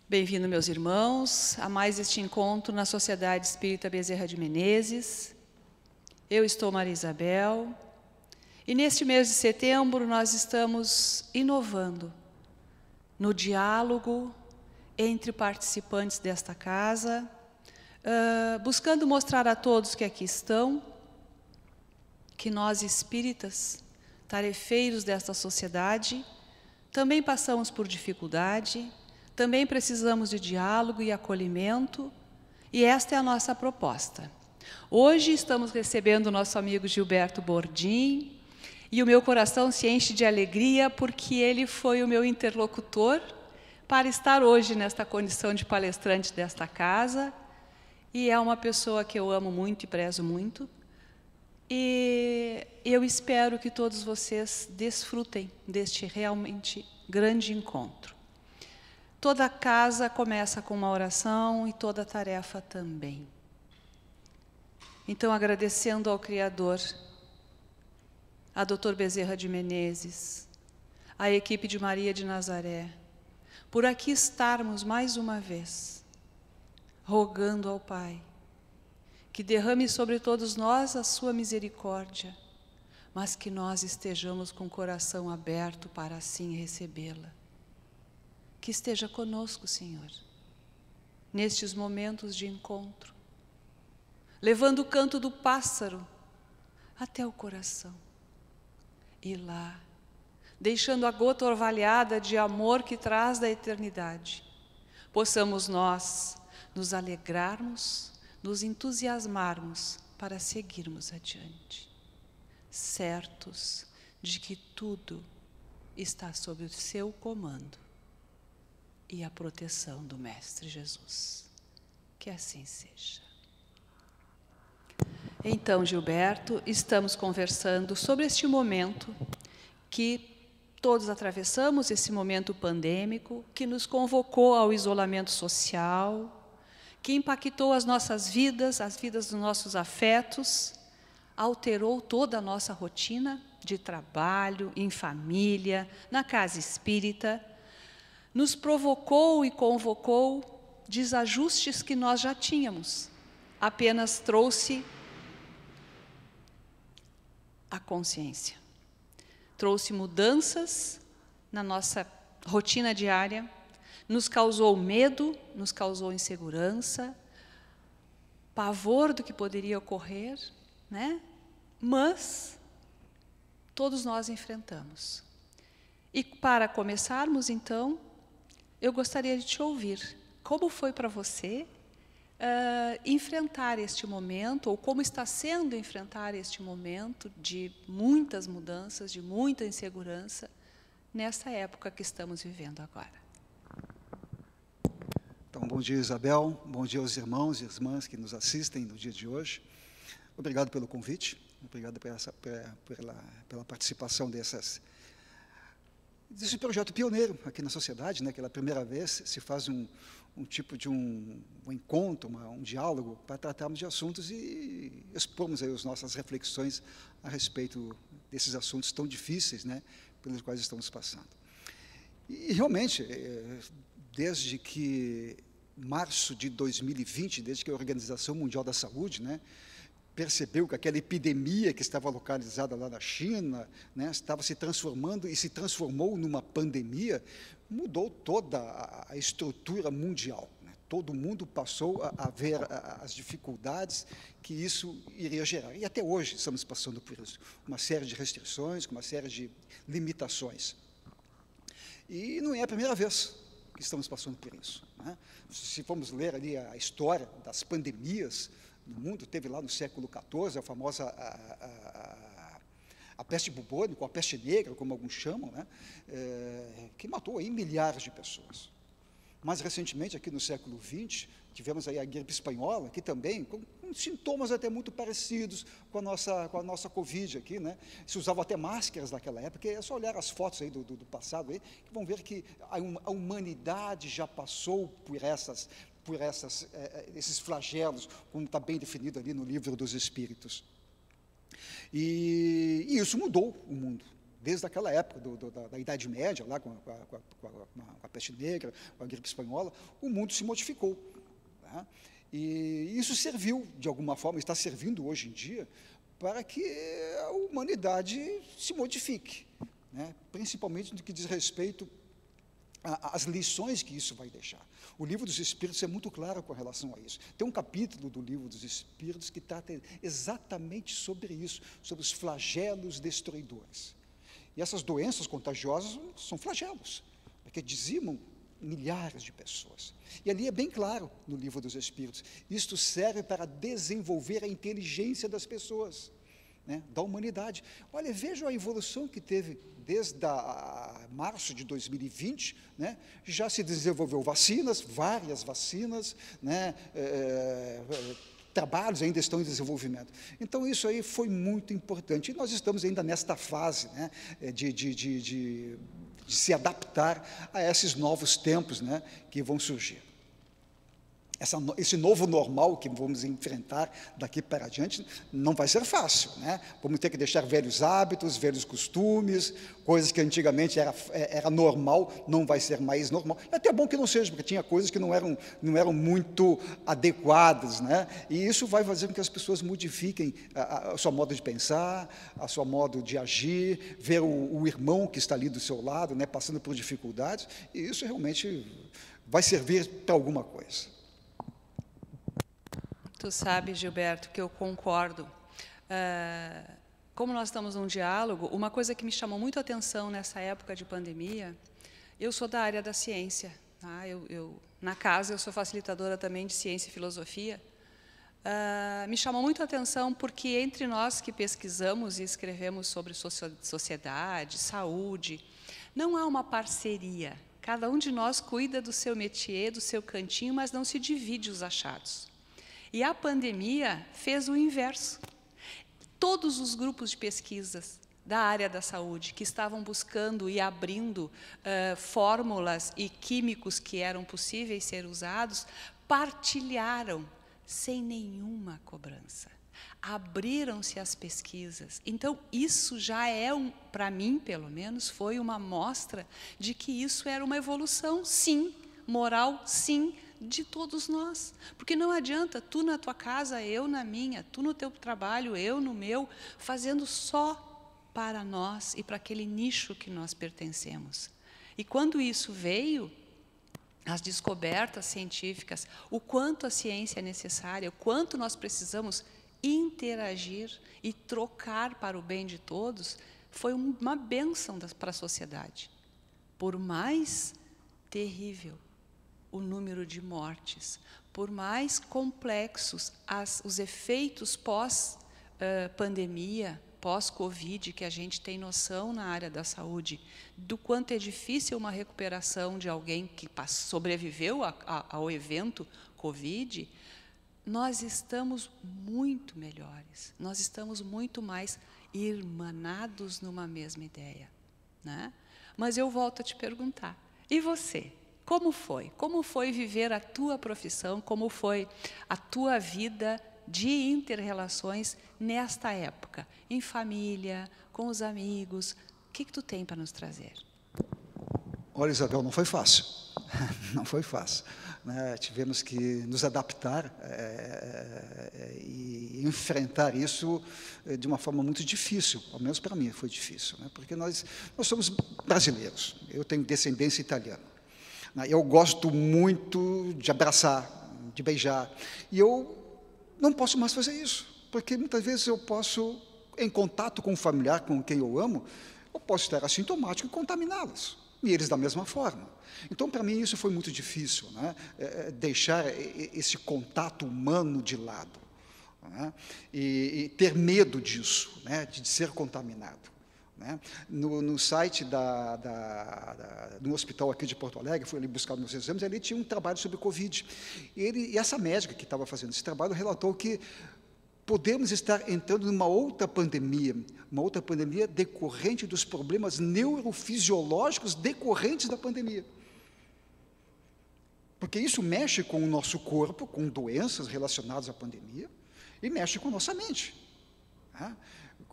Bem-vindo, meus irmãos, a mais este encontro na Sociedade Espírita Bezerra de Menezes. Eu estou Maria Isabel, e neste mês de setembro nós estamos inovando no diálogo entre participantes desta casa, buscando mostrar a todos que aqui estão, que nós espíritas, tarefeiros desta sociedade, também passamos por dificuldade, também precisamos de diálogo e acolhimento, e esta é a nossa proposta. Hoje estamos recebendo o nosso amigo Gilberto Bordim, e o meu coração se enche de alegria porque ele foi o meu interlocutor para estar hoje nesta condição de palestrante desta casa, e é uma pessoa que eu amo muito e prezo muito, e eu espero que todos vocês desfrutem deste realmente grande encontro. Toda casa começa com uma oração e toda tarefa também. Então, agradecendo ao Criador, a Dr. Bezerra de Menezes, a equipe de Maria de Nazaré, por aqui estarmos mais uma vez, rogando ao Pai, que derrame sobre todos nós a sua misericórdia, mas que nós estejamos com o coração aberto para assim recebê-la. Que esteja conosco, Senhor, nestes momentos de encontro, levando o canto do pássaro até o coração. E lá, deixando a gota orvalhada de amor que traz da eternidade, possamos nós nos alegrarmos, nos entusiasmarmos para seguirmos adiante, certos de que tudo está sob o seu comando e a proteção do Mestre Jesus. Que assim seja. Então, Gilberto, estamos conversando sobre este momento que todos atravessamos, esse momento pandêmico, que nos convocou ao isolamento social, que impactou as nossas vidas, as vidas dos nossos afetos, alterou toda a nossa rotina de trabalho, em família, na casa espírita, nos provocou e convocou desajustes que nós já tínhamos, apenas trouxe a consciência, trouxe mudanças na nossa rotina diária, nos causou medo, nos causou insegurança, pavor do que poderia ocorrer, né? Mas todos nós enfrentamos. E para começarmos, então, eu gostaria de te ouvir. Como foi para você enfrentar este momento, ou como está sendo enfrentar este momento de muitas mudanças, de muita insegurança, nessa época que estamos vivendo agora? Então, bom dia, Isabel. Bom dia aos irmãos e irmãs que nos assistem no dia de hoje. Obrigado pelo convite, obrigado pela participação desse projeto pioneiro aqui na sociedade, né? Que pela primeira vez se faz um tipo de um encontro, um diálogo para tratarmos de assuntos e expormos aí as nossas reflexões a respeito desses assuntos tão difíceis, né, pelos quais estamos passando. E realmente, desde que março de 2020, desde que a Organização Mundial da Saúde, né, percebeu que aquela epidemia que estava localizada lá na China, né, estava se transformando e se transformou numa pandemia, mudou toda a estrutura mundial, né? Todo mundo passou a ver as dificuldades que isso iria gerar. E até hoje estamos passando por isso, uma série de restrições, uma série de limitações. E não é a primeira vez que estamos passando por isso, né? Se formos ler ali a história das pandemias no mundo, teve lá no século XIV a famosa a peste bubônica, ou a peste negra, como alguns chamam, né, que matou aí milhares de pessoas. Mais recentemente, aqui no século XX, tivemos aí a gripe espanhola, que também, com sintomas até muito parecidos com a nossa Covid aqui, né? Se usavam até máscaras naquela época, é só olhar as fotos aí do passado, aí, que vão ver que a humanidade já passou por esses flagelos, como está bem definido ali no Livro dos Espíritos. E isso mudou o mundo, desde aquela época da Idade Média, lá com a peste negra, com a gripe espanhola, o mundo se modificou. Né? E isso serviu, de alguma forma, está servindo hoje em dia, para que a humanidade se modifique, né? Principalmente no que diz respeito às lições que isso vai deixar. O Livro dos Espíritos é muito claro com relação a isso. Tem um capítulo do Livro dos Espíritos que trata exatamente sobre isso, sobre os flagelos destruidores. E essas doenças contagiosas são flagelos, porque dizimam milhares de pessoas. E ali é bem claro, no Livro dos Espíritos, isto serve para desenvolver a inteligência das pessoas, né, da humanidade. Olha, vejam a evolução que teve desde março de 2020, né, já se desenvolveu vacinas, várias vacinas, né, trabalhos ainda estão em desenvolvimento. Então, isso aí foi muito importante. E nós estamos ainda nesta fase, né, de se adaptar a esses novos tempos, né, que vão surgir. Esse novo normal que vamos enfrentar daqui para adiante não vai ser fácil, né? Vamos ter que deixar velhos hábitos, velhos costumes, coisas que antigamente era normal, não vai ser mais normal. É até bom que não seja, porque tinha coisas que não eram muito adequadas, né? E isso vai fazer com que as pessoas modifiquem a sua modo de pensar, a sua modo de agir, ver o irmão que está ali do seu lado, né, passando por dificuldades, e isso realmente vai servir para alguma coisa. Tu sabe, Gilberto, que eu concordo. Como nós estamos num diálogo, uma coisa que me chamou muito a atenção nessa época de pandemia, eu sou da área da ciência. Tá? Na casa, eu sou facilitadora também de ciência e filosofia. Me chamou muito a atenção porque, entre nós que pesquisamos e escrevemos sobre sociedade, saúde, não há uma parceria. Cada um de nós cuida do seu métier, do seu cantinho, mas não se divide os achados. E a pandemia fez o inverso. Todos os grupos de pesquisas da área da saúde que estavam buscando e abrindo fórmulas e químicos que eram possíveis ser usados, partilharam sem nenhuma cobrança. Abriram-se as pesquisas. Então, isso já é, para mim, pelo menos, foi uma amostra de que isso era uma evolução, sim, moral, sim, de todos nós, porque não adianta tu na tua casa, eu na minha, tu no teu trabalho, eu no meu, fazendo só para nós e para aquele nicho que nós pertencemos. E quando isso veio, as descobertas científicas, o quanto a ciência é necessária, o quanto nós precisamos interagir e trocar para o bem de todos, foi uma bênção para a sociedade. Por mais terrível o número de mortes, por mais complexos os efeitos pós-pandemia, pós-Covid, que a gente tem noção na área da saúde, do quanto é difícil uma recuperação de alguém que sobreviveu ao evento Covid, nós estamos muito melhores, nós estamos muito mais irmanados numa mesma ideia, né? Mas eu volto a te perguntar, e você? Como foi? Como foi viver a tua profissão? Como foi a tua vida de inter-relações nesta época? Em família, com os amigos? O que tu tem para nos trazer? Olha, Isabel, não foi fácil. Não foi fácil. Né? Tivemos que nos adaptar e enfrentar isso de uma forma muito difícil, ao menos para mim foi difícil, né? Porque nós somos brasileiros, eu tenho descendência italiana. Eu gosto muito de abraçar, de beijar, e eu não posso mais fazer isso, porque muitas vezes eu posso, em contato com um familiar com quem eu amo, eu posso estar assintomático e contaminá-los, e eles da mesma forma. Então, para mim, isso foi muito difícil, né? Deixar esse contato humano de lado, né? E ter medo disso, né? De ser contaminado. Né? No site do hospital aqui de Porto Alegre, fui ali buscar meus exames, ali tinha um trabalho sobre Covid. E essa médica que estava fazendo esse trabalho relatou que podemos estar entrando numa outra pandemia decorrente dos problemas neurofisiológicos decorrentes da pandemia. Porque isso mexe com o nosso corpo, com doenças relacionadas à pandemia, e mexe com a nossa mente. Né?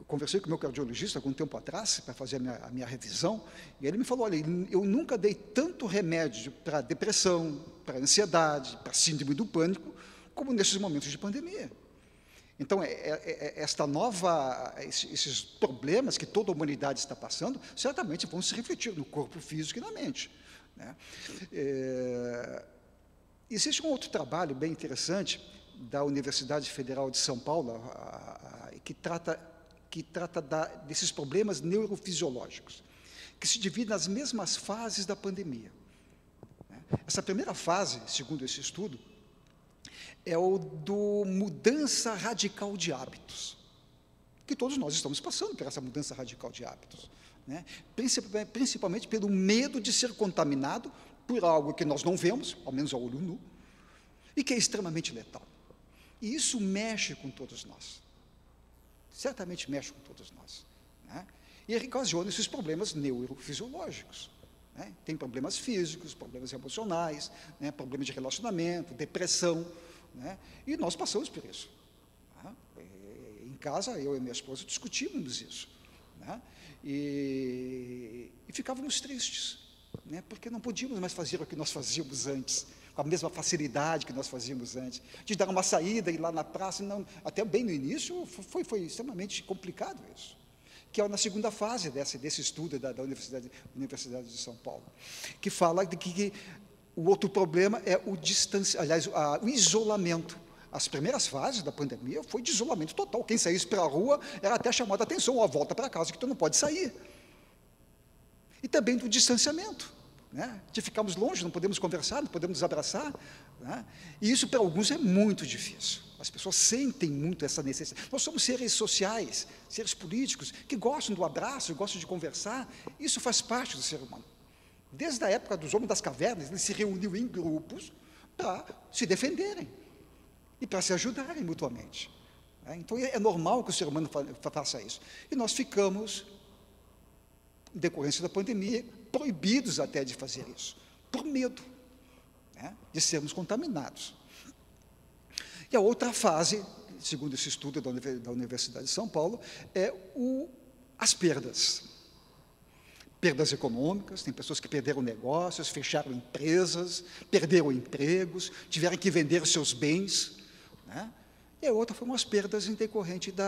conversei com o meu cardiologista algum tempo atrás, para fazer a minha revisão, e ele me falou, olha, eu nunca dei tanto remédio para depressão, para ansiedade, para síndrome do pânico, como nesses momentos de pandemia. Então, esses problemas que toda a humanidade está passando, certamente vão se refletir no corpo físico e na mente, né? Existe um outro trabalho bem interessante da Universidade Federal de São Paulo, que trata desses problemas neurofisiológicos, que se divide nas mesmas fases da pandemia, né? Essa primeira fase, segundo esse estudo, é o do mudança radical de hábitos, que todos nós estamos passando por essa mudança radical de hábitos, né? Principalmente pelo medo de ser contaminado por algo que nós não vemos, ao menos ao olho nu, e que é extremamente letal. E isso mexe com todos nós, certamente mexe com todos nós, né? E ocasiona esses problemas neurofisiológicos, né? Tem problemas físicos, problemas emocionais, né? Problemas de relacionamento, depressão, né? E nós passamos por isso, né? Em casa, eu e minha esposa discutimos isso, né? E ficávamos tristes, né? Porque não podíamos mais fazer o que nós fazíamos antes, com a mesma facilidade que nós fazíamos antes, de dar uma saída, ir lá na praça, não, até bem no início foi extremamente complicado isso, que é na segunda fase desse estudo da Universidade de São Paulo, que fala de que o outro problema é o isolamento. As primeiras fases da pandemia foi de isolamento total. Quem saísse para a rua era até chamado a atenção, a volta para casa, que tu não pode sair. E também do distanciamento, né? De ficarmos longe, não podemos conversar, não podemos nos abraçar, né? E isso para alguns é muito difícil. As pessoas sentem muito essa necessidade. Nós somos seres sociais, seres políticos, que gostam do abraço, gostam de conversar. Isso faz parte do ser humano. Desde a época dos homens das cavernas, eles se reuniam em grupos para se defenderem e para se ajudarem mutuamente, né? Então, é normal que o ser humano faça isso. E nós ficamos, em decorrência da pandemia, proibidos até de fazer isso, por medo, né? De sermos contaminados. E a outra fase, segundo esse estudo da Universidade de São Paulo, é as perdas. Perdas econômicas, tem pessoas que perderam negócios, fecharam empresas, perderam empregos, tiveram que vender seus bens, né? E a outra foram as perdas em decorrente do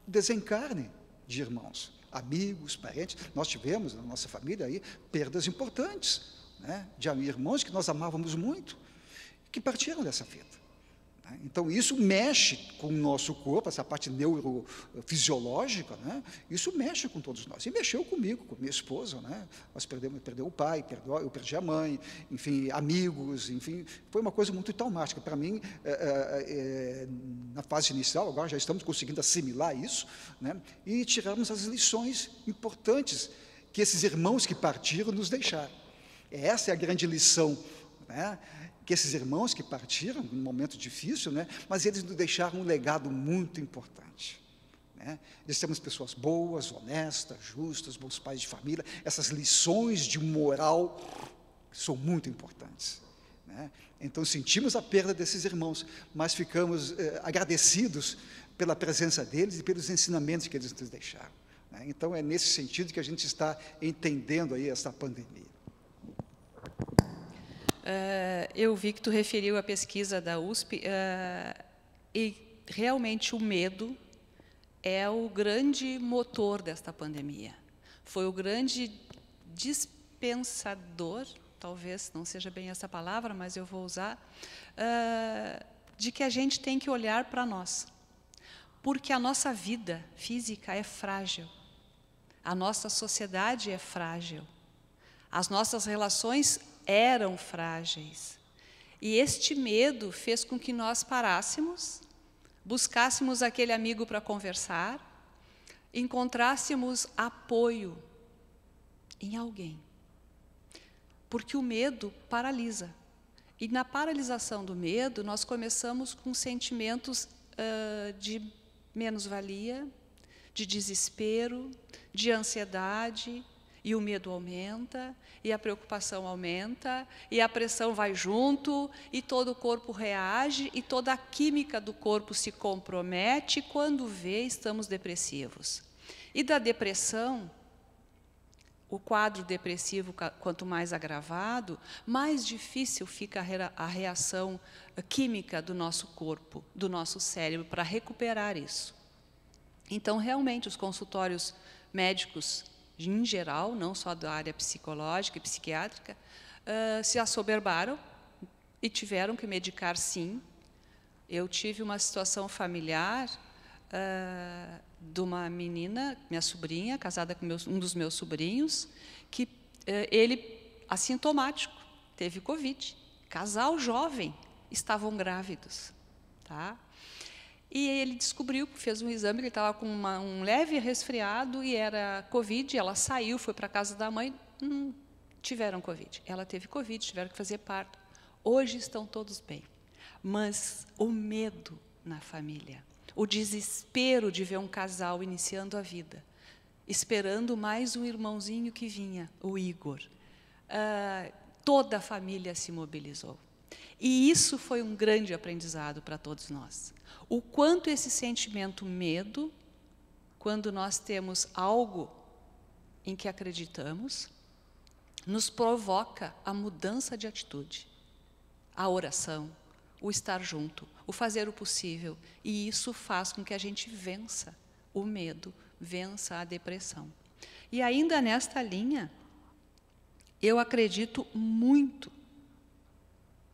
desencarne de irmãos, amigos, parentes. Nós tivemos, na nossa família, aí, perdas importantes, né? De irmãos que nós amávamos muito, que partiram dessa vida. Então, isso mexe com o nosso corpo, essa parte neurofisiológica, né? Isso mexe com todos nós. E mexeu comigo, com minha esposa, né? Nós perdemos o pai, eu perdi a mãe, enfim, amigos, enfim, foi uma coisa muito traumática. Para mim, na fase inicial, agora já estamos conseguindo assimilar isso, né? E tiramos as lições importantes que esses irmãos que partiram nos deixaram. Essa é a grande lição, né? Que esses irmãos que partiram num momento difícil, né? Mas eles nos deixaram um legado muito importante, né? Eles temos pessoas boas, honestas, justas, bons pais de família. Essas lições de moral são muito importantes, né? Então, sentimos a perda desses irmãos, mas ficamos agradecidos pela presença deles e pelos ensinamentos que eles nos deixaram, né? Então, é nesse sentido que a gente está entendendo aí essa pandemia. Eu vi que tu referiu a pesquisa da USP, e realmente o medo é o grande motor desta pandemia. Foi o grande dispensador, talvez não seja bem essa palavra, mas eu vou usar, de que a gente tem que olhar para nós. Porque a nossa vida física é frágil, a nossa sociedade é frágil, as nossas relações eram frágeis. E este medo fez com que nós parássemos, buscássemos aquele amigo para conversar, encontrássemos apoio em alguém. Porque o medo paralisa. E na paralisação do medo, nós começamos com sentimentos de menos-valia, de desespero, de ansiedade, E o medo aumenta, e a preocupação aumenta, e a pressão vai junto, e todo o corpo reage, e toda a química do corpo se compromete, e quando vê, estamos depressivos. E da depressão, o quadro depressivo, quanto mais agravado, mais difícil fica a reação química do nosso corpo, do nosso cérebro, para recuperar isso. Então, realmente, os consultórios médicos, em geral, não só da área psicológica e psiquiátrica, se assoberbaram e tiveram que medicar, sim. Eu tive uma situação familiar de uma menina, minha sobrinha, casada com um dos meus sobrinhos, que ele, assintomático, teve Covid. Casal jovem, estavam grávidos. Tá? E ele descobriu, fez um exame, ele estava com um leve resfriado e era Covid. Ela saiu, foi para a casa da mãe, tiveram Covid. Ela teve Covid, tiveram que fazer parto. Hoje estão todos bem. Mas o medo na família, o desespero de ver um casal iniciando a vida, esperando mais um irmãozinho que vinha, o Igor. Toda a família se mobilizou. E isso foi um grande aprendizado para todos nós. O quanto esse sentimento medo, quando nós temos algo em que acreditamos, nos provoca a mudança de atitude, a oração, o estar junto, o fazer o possível. E isso faz com que a gente vença o medo, vença a depressão. E ainda nesta linha, eu acredito muito,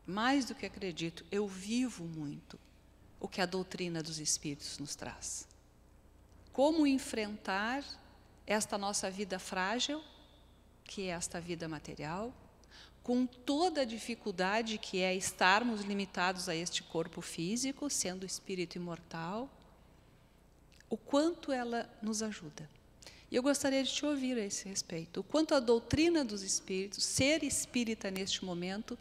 mais do que acredito, eu vivo muito o que a doutrina dos Espíritos nos traz. Como enfrentar esta nossa vida frágil, que é esta vida material, com toda a dificuldade que é estarmos limitados a este corpo físico, sendo espírito imortal, o quanto ela nos ajuda. E eu gostaria de te ouvir a esse respeito. O quanto a doutrina dos Espíritos, ser espírita neste momento,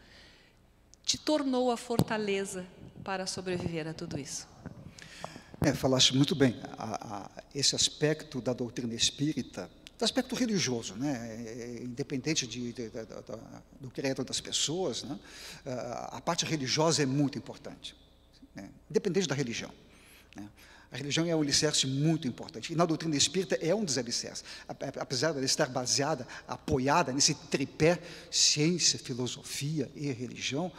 te tornou a fortaleza para sobreviver a tudo isso. Falaste muito bem. Esse aspecto da doutrina espírita, do aspecto religioso, né? Independente do credo das pessoas, né? A parte religiosa é muito importante, né? Independente da religião, né? A religião é um alicerce muito importante. E na doutrina espírita é um dos alicerces. Apesar de estar baseada, apoiada nesse tripé, ciência, filosofia e religião,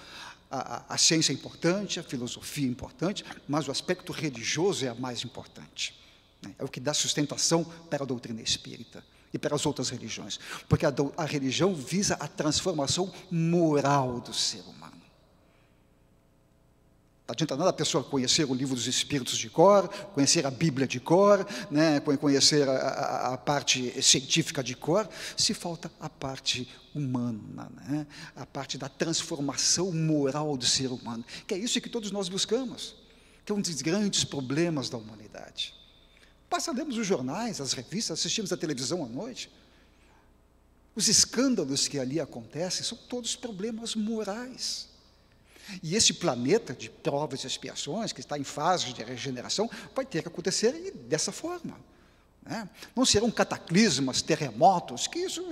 a ciência é importante, a filosofia é importante, mas o aspecto religioso é a mais importante, né? É o que dá sustentação para a doutrina espírita e para as outras religiões. Porque a religião visa a transformação moral do ser humano. Não adianta nada a pessoa conhecer o livro dos Espíritos de cor, conhecer a Bíblia de cor, né, conhecer a parte científica de cor, se falta a parte humana, né, a parte da transformação moral do ser humano, que é isso que todos nós buscamos, que é um dos grandes problemas da humanidade. Basta lermos os jornais, as revistas, assistimos a televisão à noite. Os escândalos que ali acontecem são todos problemas morais. E esse planeta de provas e expiações, que está em fase de regeneração, vai ter que acontecer dessa forma, né? Não serão cataclismas, terremotos, que isso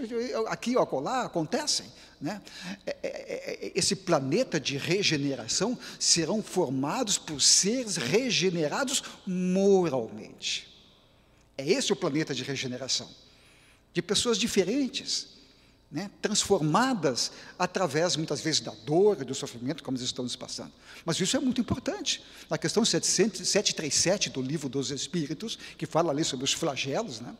aqui ou acolá acontecem, né? Esse planeta de regeneração serão formados por seres regenerados moralmente. É esse o planeta de regeneração, de pessoas diferentes, né, transformadas através, muitas vezes, da dor e do sofrimento, como eles estão nos passando. Mas isso é muito importante. Na questão 737 do Livro dos Espíritos, que fala ali sobre os flagelos, né,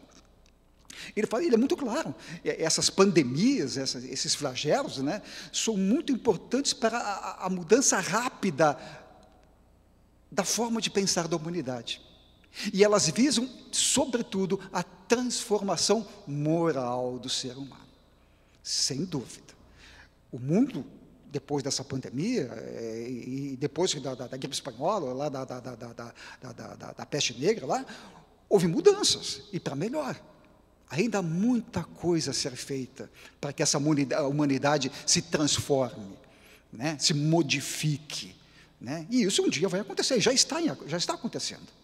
ele é muito claro. Essas pandemias, esses flagelos, né, são muito importantes para a mudança rápida da forma de pensar da humanidade. E elas visam, sobretudo, a transformação moral do ser humano. Sem dúvida. O mundo, depois dessa pandemia, e depois da gripe espanhola, lá da peste negra, lá, houve mudanças, e para melhor. Ainda há muita coisa a ser feita para que essa humanidade se transforme, né, se modifique, né? E isso um dia vai acontecer, já está acontecendo.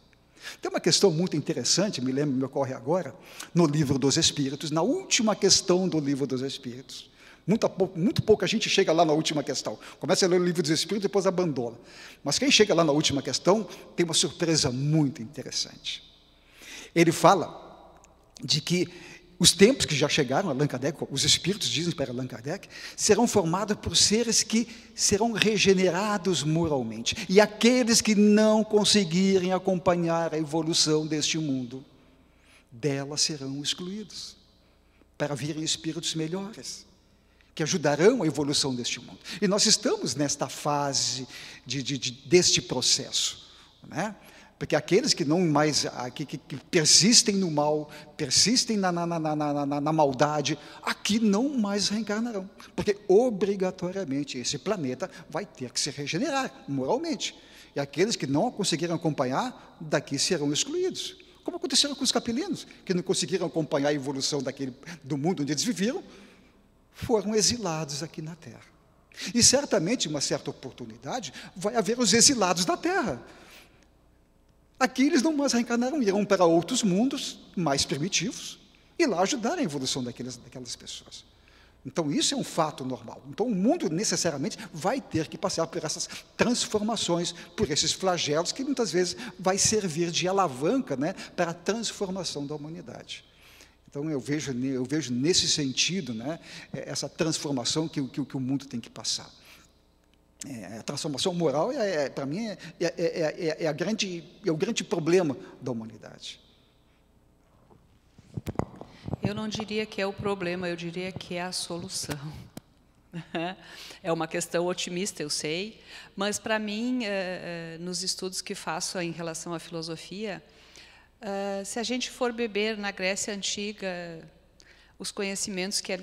Tem uma questão muito interessante, me ocorre agora, no Livro dos Espíritos, na última questão do Livro dos Espíritos. Muito pouca gente chega lá na última questão. Começa a ler o Livro dos Espíritos, depois abandona. Mas quem chega lá na última questão tem uma surpresa muito interessante. Ele fala de que os tempos que já chegaram a Allan Kardec, os espíritos dizem para Allan Kardec, serão formados por seres que serão regenerados moralmente. E aqueles que não conseguirem acompanhar a evolução deste mundo, dela serão excluídos, para virem espíritos melhores, que ajudarão a evolução deste mundo. E nós estamos nesta fase deste processo, né? Porque aqueles que não mais, que persistem no mal, persistem na maldade, aqui não mais reencarnarão. Porque, obrigatoriamente, esse planeta vai ter que se regenerar moralmente. E aqueles que não conseguiram acompanhar, daqui serão excluídos. Como aconteceu com os capelinos, que não conseguiram acompanhar a evolução do mundo onde eles viviam, foram exilados aqui na Terra. E, certamente, em uma certa oportunidade, vai haver os exilados da Terra. Aqui eles não mais reencarnarão, irão para outros mundos mais primitivos e lá ajudar a evolução daquelas pessoas. Então, isso é um fato normal. Então, o mundo, necessariamente, vai ter que passar por essas transformações, por esses flagelos, que muitas vezes vai servir de alavanca, né, para a transformação da humanidade. Então, eu vejo nesse sentido, né, essa transformação que o mundo tem que passar. A transformação moral, para mim, é o grande problema da humanidade. Eu não diria que é o problema, eu diria que é a solução. É uma questão otimista, eu sei, mas, para mim, nos estudos que faço em relação à filosofia, se a gente for beber na Grécia Antiga os conhecimentos que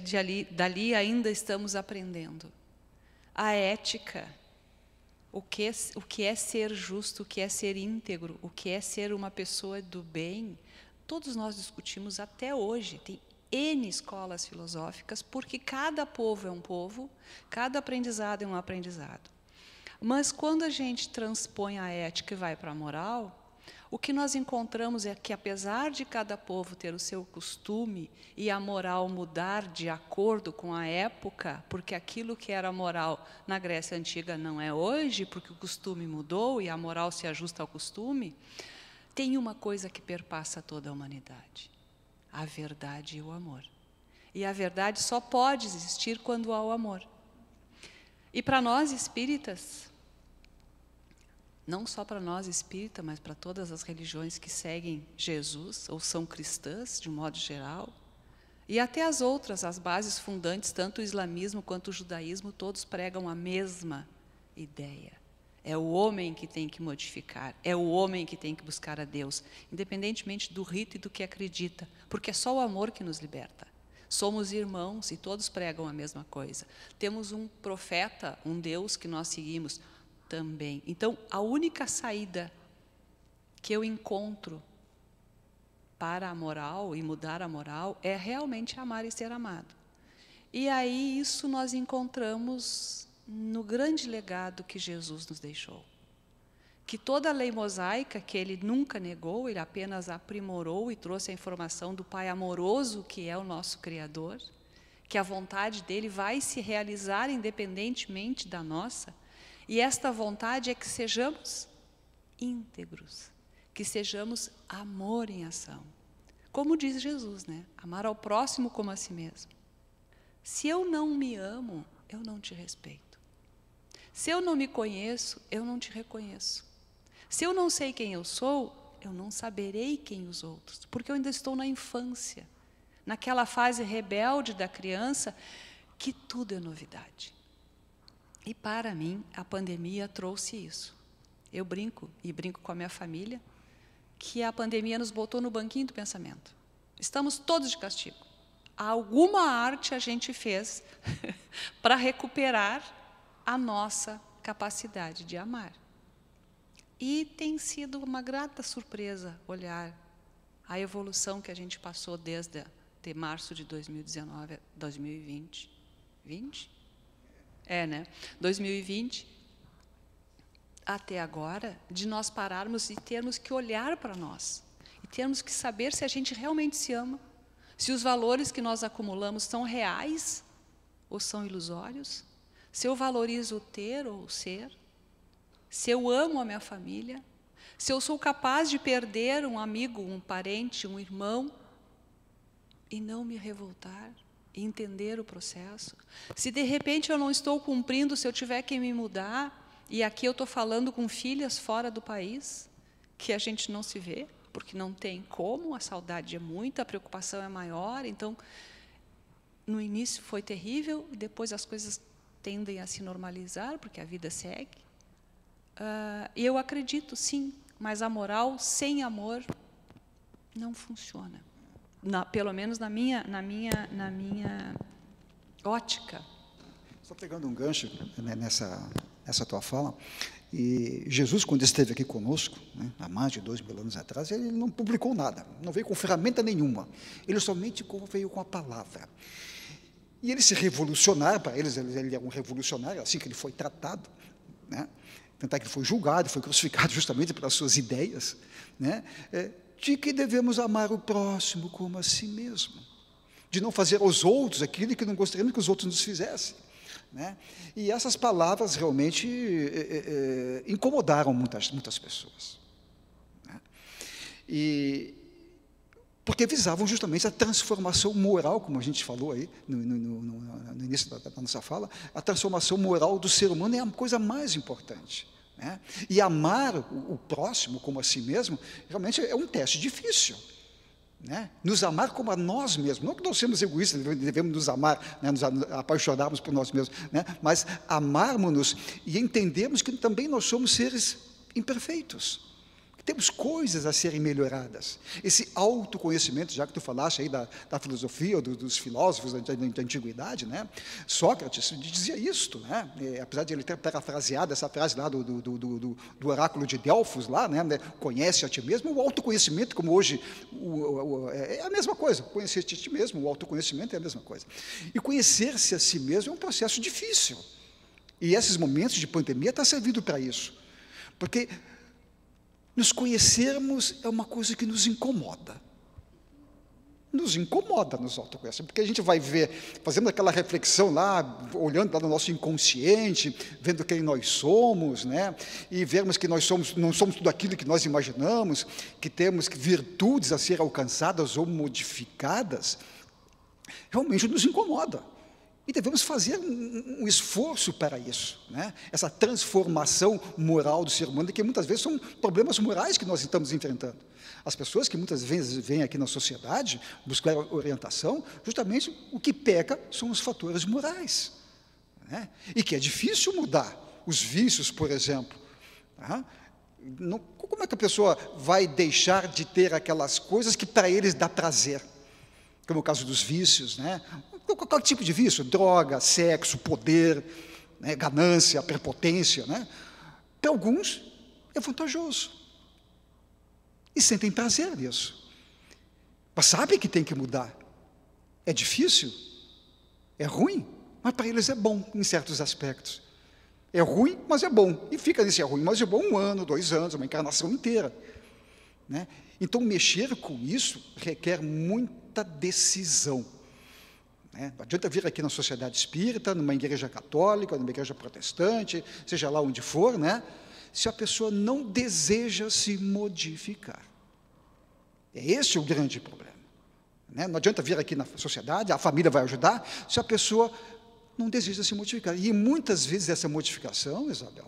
dali ainda estamos aprendendo, a ética, o que é ser justo, o que é ser íntegro, o que é ser uma pessoa do bem, todos nós discutimos até hoje. Tem N escolas filosóficas, porque cada povo é um povo, cada aprendizado é um aprendizado. Mas, quando a gente transpõe a ética e vai para a moral, o que nós encontramos é que, apesar de cada povo ter o seu costume e a moral mudar de acordo com a época, porque aquilo que era moral na Grécia Antiga não é hoje, porque o costume mudou e a moral se ajusta ao costume, tem uma coisa que perpassa toda a humanidade: a verdade e o amor. E a verdade só pode existir quando há o amor. E, para nós espíritas, não só para nós espíritas, mas para todas as religiões que seguem Jesus, ou são cristãs, de um modo geral, e até as outras, as bases fundantes, tanto o islamismo quanto o judaísmo, todos pregam a mesma ideia. É o homem que tem que modificar, é o homem que tem que buscar a Deus, independentemente do rito e do que acredita, porque é só o amor que nos liberta. Somos irmãos e todos pregam a mesma coisa. Temos um profeta, um Deus que nós seguimos também. Então, a única saída que eu encontro para a moral e mudar a moral é realmente amar e ser amado. E aí isso nós encontramos no grande legado que Jesus nos deixou. Que toda a lei mosaica, que ele nunca negou, ele apenas aprimorou e trouxe a informação do Pai amoroso, que é o nosso Criador, que a vontade dele vai se realizar independentemente da nossa. E esta vontade é que sejamos íntegros, que sejamos amor em ação. Como diz Jesus, né? Amar ao próximo como a si mesmo. Se eu não me amo, eu não te respeito. Se eu não me conheço, eu não te reconheço. Se eu não sei quem eu sou, eu não saberei quem os outros, porque eu ainda estou na infância, naquela fase rebelde da criança, que tudo é novidade. E, para mim, a pandemia trouxe isso. Eu brinco com a minha família, que a pandemia nos botou no banquinho do pensamento. Estamos todos de castigo. Alguma arte a gente fez para recuperar a nossa capacidade de amar. E tem sido uma grata surpresa olhar a evolução que a gente passou desde março de 2019 a 2020. 20? Né? 2020. até agora, de nós pararmos e termos que olhar para nós. E termos que saber se a gente realmente se ama. Se os valores que nós acumulamos são reais ou são ilusórios. Se eu valorizo o ter ou o ser. Se eu amo a minha família. Se eu sou capaz de perder um amigo, um parente, um irmão e não me revoltar, e entender o processo. Se de repente eu não estou cumprindo, se eu tiver que me mudar, e aqui eu estou falando com filhas fora do país, que a gente não se vê, porque não tem como, a saudade é muita, a preocupação é maior, então, no início foi terrível, depois as coisas tendem a se normalizar, porque a vida segue. E eu acredito, sim, mas a moral sem amor não funciona. Pelo menos na minha ótica. Só pegando um gancho, né, nessa tua fala, e Jesus, quando esteve aqui conosco, né, há mais de 2000 anos atrás, ele não publicou nada, não veio com ferramenta nenhuma, ele somente veio com a palavra. E ele se revolucionar, para eles, ele é um revolucionário, assim que ele foi tratado, né, tanto é que ele foi julgado, foi crucificado justamente pelas suas ideias, né, de que devemos amar o próximo como a si mesmo, de não fazer aos outros aquilo que não gostaríamos que os outros nos fizessem, né? E essas palavras realmente incomodaram muitas pessoas, né? E porque visavam justamente a transformação moral, como a gente falou aí no início da nossa fala, a transformação moral do ser humano é a coisa mais importante. E amar o próximo como a si mesmo, realmente é um teste difícil. Nos amar como a nós mesmos, não que nós somos egoístas, devemos nos amar, nos apaixonarmos por nós mesmos, mas amarmos-nos e entendermos que também nós somos seres imperfeitos, que temos coisas a serem melhoradas. Esse autoconhecimento, já que tu falaste aí da filosofia, dos filósofos da antiguidade, Sócrates dizia isto, apesar de ele ter parafraseado essa frase lá do oráculo de Delfos, lá, conhece a ti mesmo. O autoconhecimento, como hoje, é a mesma coisa, conhecer a ti mesmo, o autoconhecimento é a mesma coisa. E conhecer-se a si mesmo é um processo difícil, e esses momentos de pandemia estão servindo para isso, porque nos conhecermos é uma coisa que nos incomoda. Nos autoconhecer, porque a gente vai ver, fazendo aquela reflexão lá, olhando lá no nosso inconsciente, vendo quem nós somos, e vermos que nós não somos tudo aquilo que nós imaginamos, que temos virtudes a ser alcançadas ou modificadas, realmente nos incomoda. E devemos fazer um esforço para isso, essa transformação moral do ser humano, que muitas vezes são problemas morais que nós estamos enfrentando. As pessoas que muitas vezes vêm aqui na sociedade buscar orientação, justamente o que peca são os fatores morais, e que é difícil mudar. Os vícios, por exemplo. Como é que a pessoa vai deixar de ter aquelas coisas que para eles dá prazer? Como o caso dos vícios, qualquer tipo de vício, droga, sexo, poder, ganância, prepotência, para alguns é vantajoso, e sentem prazer nisso, mas sabem que tem que mudar. É difícil, é ruim, mas para eles é bom em certos aspectos. É ruim, mas é bom, e fica nesse ruim, mas é bom 1 ano, 2 anos, uma encarnação inteira. Então, mexer com isso requer muita decisão. Não adianta vir aqui na sociedade espírita, numa igreja católica, numa igreja protestante, seja lá onde for, se a pessoa não deseja se modificar. Esse é o grande problema. Não adianta vir aqui na sociedade, a família vai ajudar, se a pessoa não deseja se modificar. E muitas vezes essa modificação, Isabel,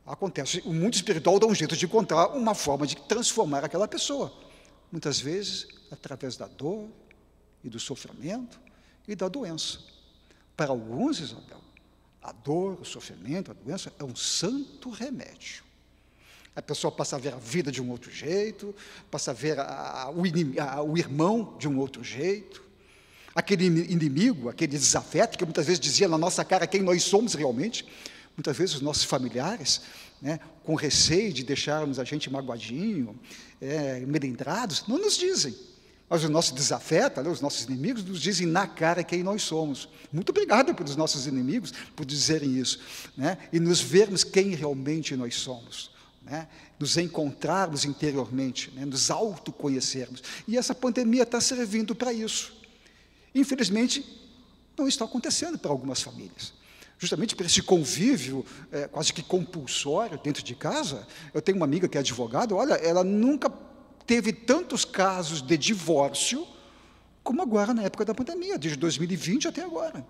acontece, o mundo espiritual dá um jeito de encontrar uma forma de transformar aquela pessoa. Muitas vezes, através da dor e do sofrimento, e da doença. Para alguns, Isabel, a dor, o sofrimento, a doença é um santo remédio. A pessoa passa a ver a vida de um outro jeito, passa a ver o irmão de um outro jeito, aquele inimigo, aquele desafeto que muitas vezes dizia na nossa cara quem nós somos realmente. Muitas vezes os nossos familiares, com receio de deixarmos a gente magoadinho, melindrados, não nos dizem. Mas o nosso desafeto, os nossos inimigos, nos dizem na cara quem nós somos. Muito obrigado pelos nossos inimigos por dizerem isso, né? E nos vermos quem realmente nós somos, né? Nos encontrarmos interiormente, né? Nos autoconhecermos. E essa pandemia está servindo para isso. Infelizmente, não está acontecendo para algumas famílias. Justamente por esse convívio quase que compulsório dentro de casa. Eu tenho uma amiga que é advogada, olha, ela nunca teve tantos casos de divórcio como agora, na época da pandemia, desde 2020 até agora.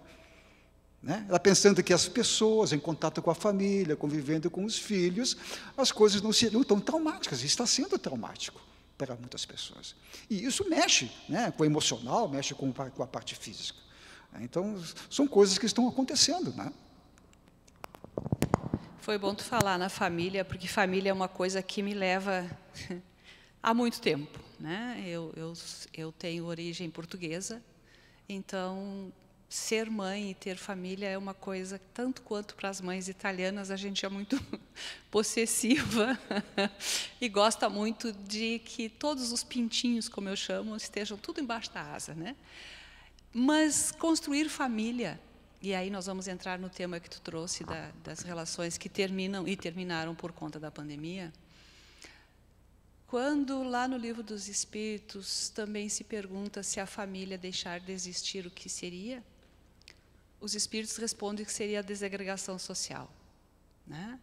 Né? Ela pensando que as pessoas, em contato com a família, convivendo com os filhos, as coisas não seriam tão traumáticas, e está sendo traumático para muitas pessoas. E isso mexe, né, com o emocional, mexe com a parte física. Então, são coisas que estão acontecendo, né? Foi bom tu falar na família, porque família é uma coisa que me leva há muito tempo, né? Eu tenho origem portuguesa, então ser mãe e ter família é uma coisa, tanto quanto para as mães italianas, a gente é muito possessiva e gosta muito de que todos os pintinhos, como eu chamo, estejam tudo embaixo da asa, né? Mas construir família, e aí nós vamos entrar no tema que tu trouxe das relações que terminam e terminaram por conta da pandemia. Quando lá no Livro dos Espíritos também se pergunta se a família deixar de existir, o que seria? Os Espíritos respondem que seria a desagregação social, né?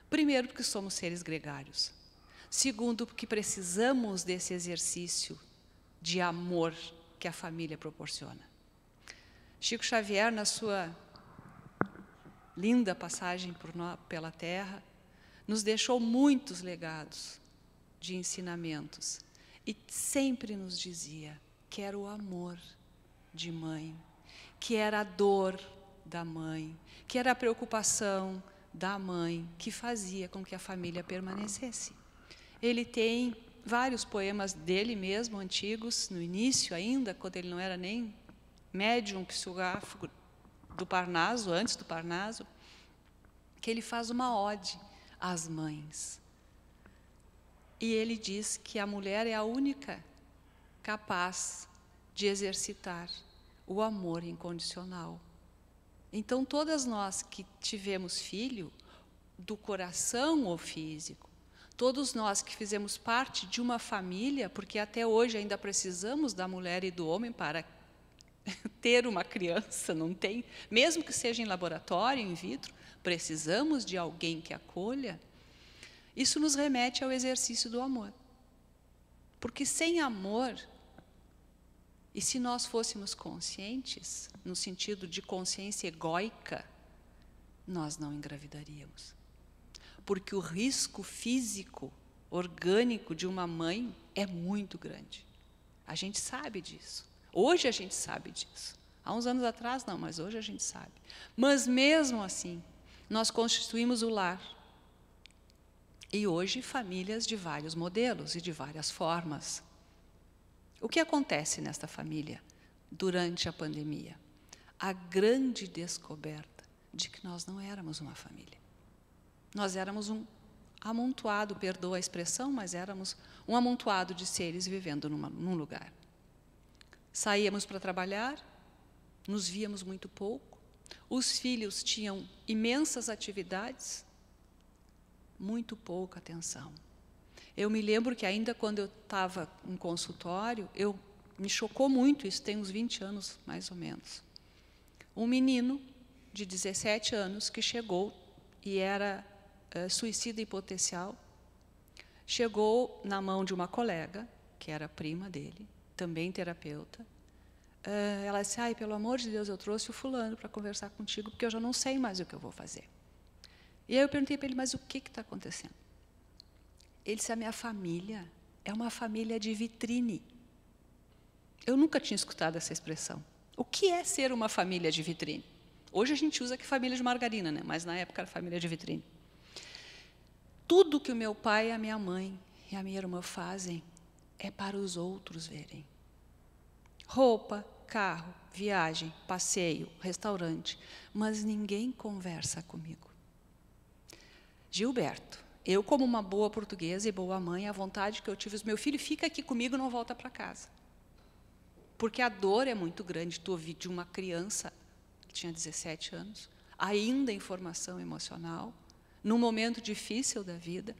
Primeiro, porque somos seres gregários. Segundo, porque precisamos desse exercício de amor que a família proporciona. Chico Xavier, na sua linda passagem pela Terra, nos deixou muitos legados de ensinamentos e sempre nos dizia que era o amor de mãe, que era a dor da mãe, que era a preocupação da mãe que fazia com que a família permanecesse. Ele tem vários poemas dele mesmo, antigos, no início ainda, quando ele não era nem médium psicográfico do Parnaso, antes do Parnaso, que ele faz uma ode às mães. E ele diz que a mulher é a única capaz de exercitar o amor incondicional. Então, todas nós que tivemos filho, do coração ou físico, todos nós que fizemos parte de uma família, porque até hoje ainda precisamos da mulher e do homem para ter uma criança, não tem, mesmo que seja em laboratório, in vitro, precisamos de alguém que acolha. Isso nos remete ao exercício do amor. Porque sem amor, e se nós fôssemos conscientes, no sentido de consciência egóica, nós não engravidaríamos. Porque o risco físico, orgânico de uma mãe é muito grande. A gente sabe disso. Hoje a gente sabe disso. Há uns anos atrás não, mas hoje a gente sabe. Mas mesmo assim, nós constituímos o lar. E hoje famílias de vários modelos e de várias formas. O que acontece nesta família durante a pandemia? A grande descoberta de que nós não éramos uma família. Nós éramos um amontoado, perdoa a expressão, mas éramos um amontoado de seres vivendo num lugar. Saíamos para trabalhar, nos víamos muito pouco, os filhos tinham imensas atividades, muito pouca atenção. Eu me lembro que ainda quando eu estava em consultório, me chocou muito, isso tem uns 20 anos, mais ou menos. Um menino de 17 anos que chegou e era suicida em potencial, chegou na mão de uma colega, que era prima dele, também terapeuta. Ela disse, ai, pelo amor de Deus, eu trouxe o fulano para conversar contigo, porque eu já não sei mais o que eu vou fazer. E aí eu perguntei para ele, mas o que está acontecendo? Ele disse, a minha família é uma família de vitrine. Eu nunca tinha escutado essa expressão. O que é ser uma família de vitrine? Hoje a gente usa que família de margarina, né? Mas na época era família de vitrine. Tudo que o meu pai, a minha mãe e a minha irmã fazem é para os outros verem. Roupa, carro, viagem, passeio, restaurante, mas ninguém conversa comigo. Gilberto, eu como uma boa portuguesa e boa mãe, a vontade que eu tive, meu filho fica aqui comigo, não volta para casa. Porque a dor é muito grande. Tu ouvir de uma criança, que tinha 17 anos, ainda em formação emocional, num momento difícil da vida,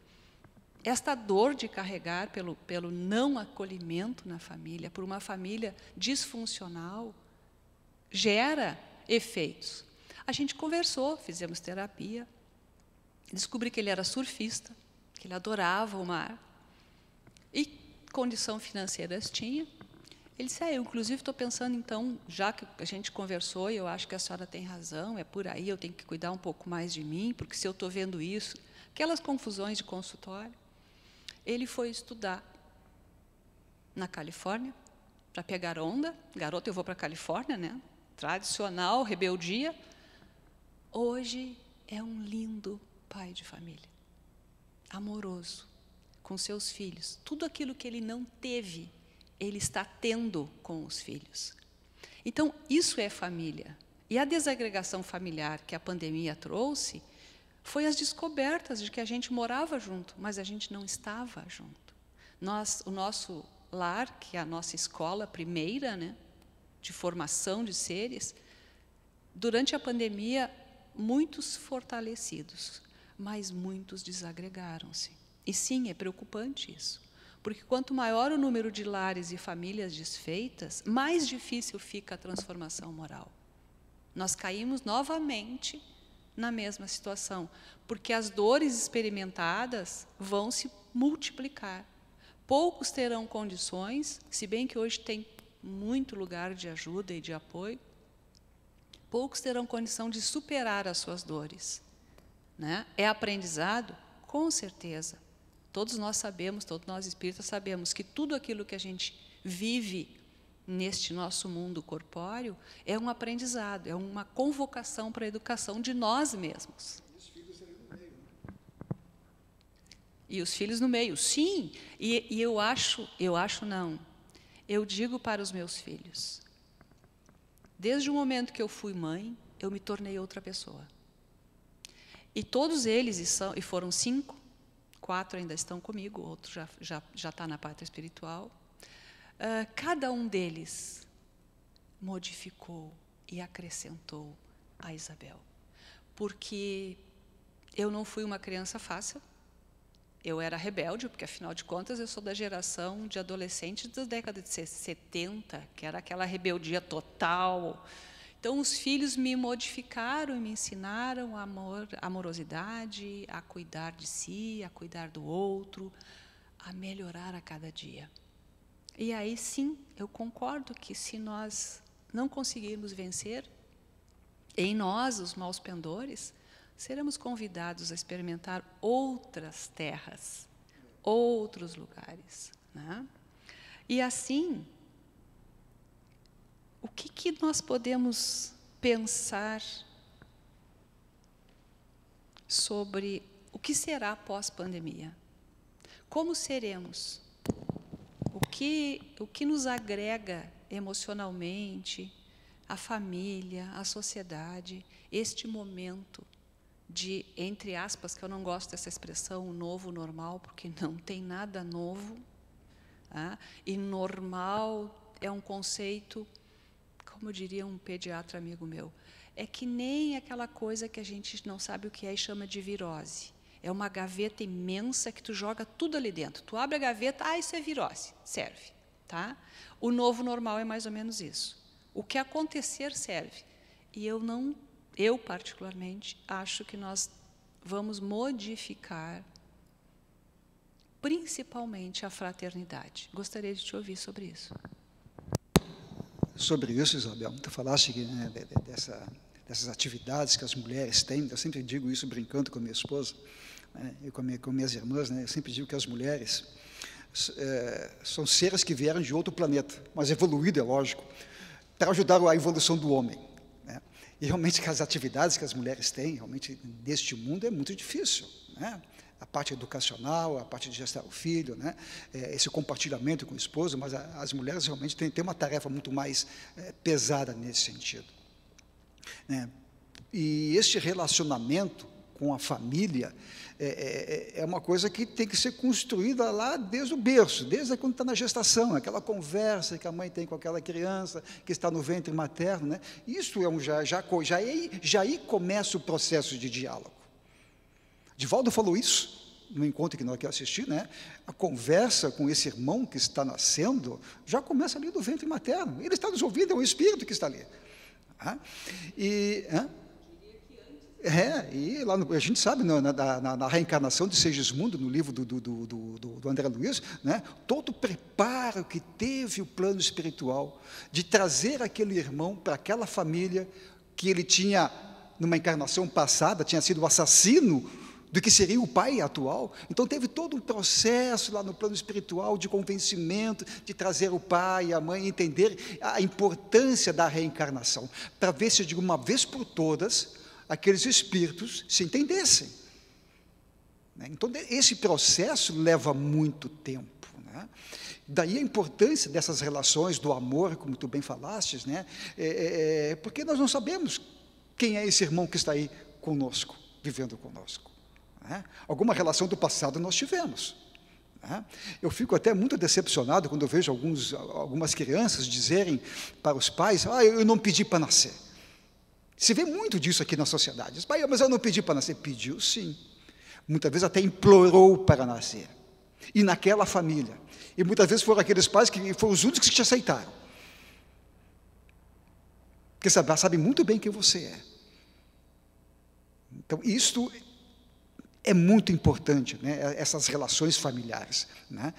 esta dor de carregar pelo não acolhimento na família, por uma família disfuncional, gera efeitos. A gente conversou, fizemos terapia, descobri que ele era surfista, que ele adorava o mar, e condição financeira tinha. Ele disse, eu inclusive estou pensando, então, já que a gente conversou, e eu acho que a senhora tem razão, é por aí, eu tenho que cuidar um pouco mais de mim, porque se eu estou vendo isso, aquelas confusões de consultório. Ele foi estudar na Califórnia, para pegar onda. Garoto, eu vou para a Califórnia, né? Tradicional, rebeldia. Hoje é um lindo pai de família, amoroso, com seus filhos. Tudo aquilo que ele não teve, ele está tendo com os filhos. Então, isso é família. E a desagregação familiar que a pandemia trouxe foi as descobertas de que a gente morava junto, mas a gente não estava junto. O nosso lar, que é a nossa escola primeira, né, de formação de seres, durante a pandemia, muitos fortalecidos, mas muitos desagregaram-se. E sim, é preocupante isso, porque quanto maior o número de lares e famílias desfeitas, mais difícil fica a transformação moral. Nós caímos novamente na mesma situação, porque as dores experimentadas vão se multiplicar. Poucos terão condições, se bem que hoje tem muito lugar de ajuda e de apoio, poucos terão condição de superar as suas dores, né? É aprendizado? Com certeza. Todos nós sabemos, todos nós espíritas sabemos que tudo aquilo que a gente vive neste nosso mundo corpóreo é um aprendizado, é uma convocação para a educação de nós mesmos. E os filhos ali no meio, né? E os filhos no meio, sim. E eu digo para os meus filhos, desde o momento que eu fui mãe, eu me tornei outra pessoa. E todos eles, e foram 5, 4 ainda estão comigo, o outro já está na pátria espiritual. Cada um deles modificou e acrescentou a Isabel. Porque eu não fui uma criança fácil, eu era rebelde, porque, afinal de contas, eu sou da geração de adolescentes da década de 70, que era aquela rebeldia total. Então, os filhos me modificaram e me ensinaram a amorosidade, a cuidar de si, a cuidar do outro, a melhorar a cada dia. E aí, sim, eu concordo que se nós não conseguirmos vencer em nós os maus pendores, seremos convidados a experimentar outras terras, outros lugares, né? E assim, o que nós podemos pensar sobre o que será pós-pandemia? Como seremos? O que nos agrega emocionalmente, a família, a sociedade, este momento de, entre aspas, que eu não gosto dessa expressão, novo normal, porque não tem nada novo, tá? E normal é um conceito, como diria um pediatra amigo meu, é que nem aquela coisa que a gente não sabe o que é e chama de virose. É uma gaveta imensa que tu joga tudo ali dentro. Tu abre a gaveta, isso é virose, serve. Tá? O novo normal é mais ou menos isso. O que acontecer serve. E eu particularmente, acho que nós vamos modificar principalmente a fraternidade. Gostaria de te ouvir sobre isso. Sobre isso, Isabel, tu falaste, né, dessas atividades que as mulheres têm. Eu sempre digo isso brincando com a minha esposa, né, e com minhas irmãs, né, eu sempre digo que as mulheres são seres que vieram de outro planeta, mas evoluído, é lógico, para ajudar a evolução do homem, né? E realmente que as atividades que as mulheres têm, realmente, neste mundo, é muito difícil, né? A parte educacional, a parte de gestar o filho, né? Esse compartilhamento com o esposo, mas as mulheres realmente têm uma tarefa muito mais pesada nesse sentido, né? E este relacionamento, com a família é uma coisa que tem que ser construída lá desde o berço, desde quando está na gestação, aquela conversa que a mãe tem com aquela criança que está no ventre materno, né? Isso já aí começa o processo de diálogo. Divaldo falou isso no encontro que nós aqui assistimos, né? A conversa com esse irmão que está nascendo já começa ali do ventre materno. Ele está nos ouvindo, é um espírito que está ali. E lá a gente sabe, na reencarnação de Segismundo, no livro do André Luiz, né, todo o preparo que teve o plano espiritual de trazer aquele irmão para aquela família que ele tinha, numa encarnação passada, tinha sido o assassino do que seria o pai atual. Então teve todo um processo lá no plano espiritual de convencimento, de trazer o pai e a mãe, entender a importância da reencarnação, para ver se de uma vez por todas aqueles espíritos se entendessem. Então esse processo leva muito tempo, né? Daí a importância dessas relações do amor, como tu bem falastes, né? Porque nós não sabemos quem é esse irmão que está aí conosco, vivendo conosco, né? Alguma relação do passado nós tivemos, né? Eu fico até muito decepcionado quando eu vejo algumas crianças dizerem para os pais: eu não pedi para nascer. Se vê muito disso aqui na sociedade. Pai, mas eu não pedi para nascer. Pediu sim. Muitas vezes até implorou para nascer. E naquela família. E muitas vezes foram aqueles pais que foram os únicos que te aceitaram. Porque sabem muito bem quem você é. Então, isto é muito importante, né? Essas relações familiares, né?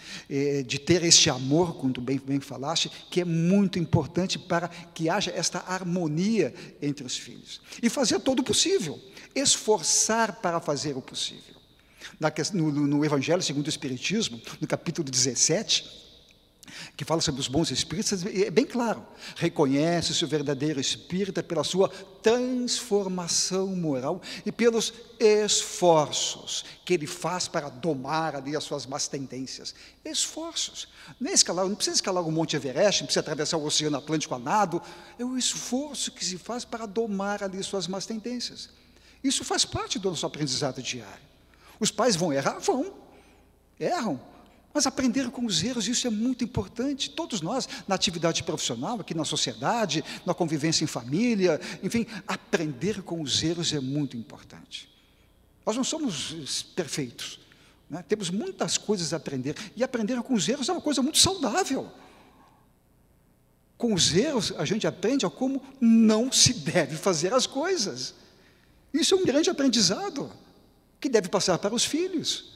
De ter este amor, como tu bem falaste, que é muito importante para que haja esta harmonia entre os filhos. E fazer todo o possível, esforçar para fazer o possível. No Evangelho segundo o Espiritismo, no capítulo 17, que fala sobre os bons espíritos, é bem claro: reconhece-se o verdadeiro espírita pela sua transformação moral e pelos esforços que ele faz para domar ali as suas más tendências. Esforços. Não precisa escalar o Monte Everest, não precisa atravessar o Oceano Atlântico a nado, é o esforço que se faz para domar ali as suas más tendências. Isso faz parte do nosso aprendizado diário. Os pais vão errar? Erram. Mas aprender com os erros, isso é muito importante. Todos nós, na atividade profissional, aqui na sociedade, na convivência em família, enfim, aprender com os erros é muito importante. Nós não somos perfeitos, né? Temos muitas coisas a aprender, e aprender com os erros é uma coisa muito saudável. Com os erros, a gente aprende a como não se deve fazer as coisas. Isso é um grande aprendizado, que deve passar para os filhos.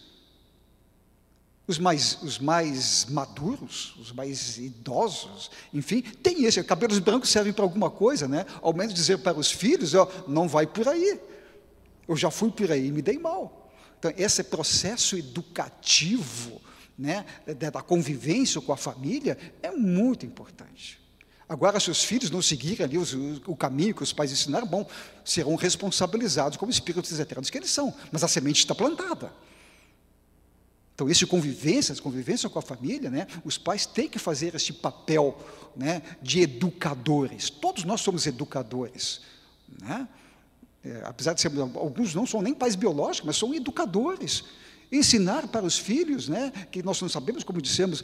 Os mais maduros, os mais idosos, enfim, tem esse, cabelos brancos servem para alguma coisa, né? Ao menos dizer para os filhos: não vai por aí, eu já fui por aí e me dei mal. Então, esse processo educativo, né, da convivência com a família, é muito importante. Agora, se os filhos não seguirem ali o caminho que os pais ensinaram, bom, serão responsabilizados como espíritos eternos que eles são, mas a semente está plantada. Então, essa convivência com a família, né, os pais têm que fazer esse papel, né, de educadores. Todos nós somos educadores, né? Apesar de sermos, alguns não são nem pais biológicos, mas são educadores. Ensinar para os filhos, né, que nós não sabemos, como dissemos,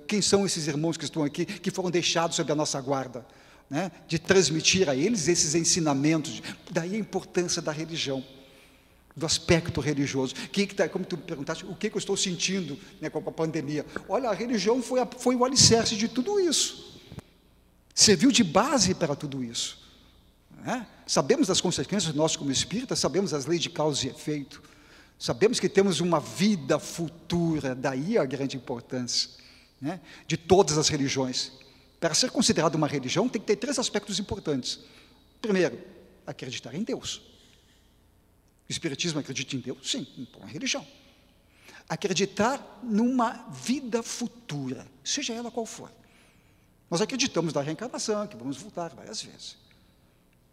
quem são esses irmãos que estão aqui, que foram deixados sob a nossa guarda, né, de transmitir a eles esses ensinamentos. Daí a importância da religião, do aspecto religioso. Como tu perguntaste, o que eu estou sentindo, né, com a pandemia? Olha, a religião foi o alicerce de tudo isso. Serviu de base para tudo isso, né? Sabemos das consequências nós como espíritas, sabemos as leis de causa e efeito, sabemos que temos uma vida futura, daí a grande importância, né, de todas as religiões. Para ser considerada uma religião, tem que ter 3 aspectos importantes. Primeiro, acreditar em Deus. O Espiritismo acredita em Deus? Sim, então é religião. Acreditar numa vida futura, seja ela qual for. Nós acreditamos na reencarnação, que vamos voltar várias vezes,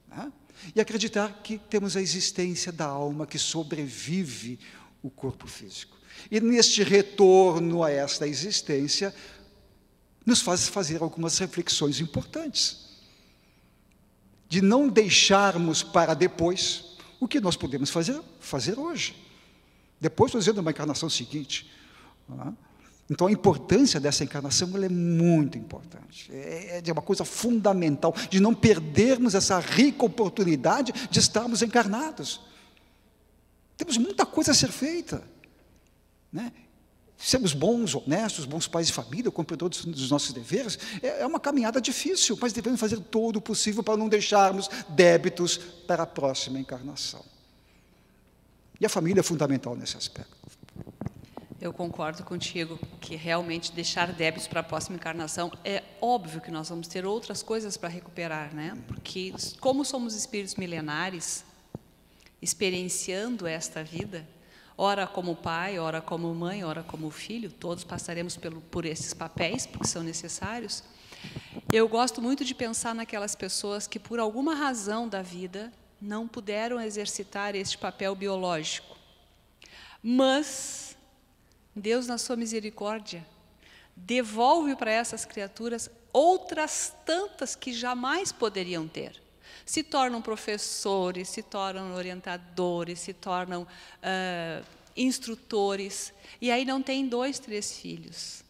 né? E acreditar que temos a existência da alma que sobrevive o corpo físico. E neste retorno a esta existência, nos faz fazer algumas reflexões importantes. De não deixarmos para depois O que nós podemos fazer hoje. Depois, estou dizendo, uma encarnação seguinte. Então, a importância dessa encarnação ela é muito importante. É uma coisa fundamental, de não perdermos essa rica oportunidade de estarmos encarnados. Temos muita coisa a ser feita, né? Sermos bons, honestos, bons pais de família, cumpridores dos nossos deveres, é uma caminhada difícil, mas devemos fazer todo o possível para não deixarmos débitos para a próxima encarnação. E a família é fundamental nesse aspecto. Eu concordo contigo que realmente deixar débitos para a próxima encarnação, é óbvio que nós vamos ter outras coisas para recuperar, né? Porque como somos espíritos milenares, experienciando esta vida, ora como pai, ora como mãe, ora como filho, todos passaremos por esses papéis, porque são necessários. Eu gosto muito de pensar naquelas pessoas que, por alguma razão da vida, não puderam exercitar este papel biológico. Mas Deus, na sua misericórdia, devolve para essas criaturas outras tantas que jamais poderiam ter. Se tornam professores, se tornam orientadores, se tornam instrutores, e aí não tem 2, 3 filhos.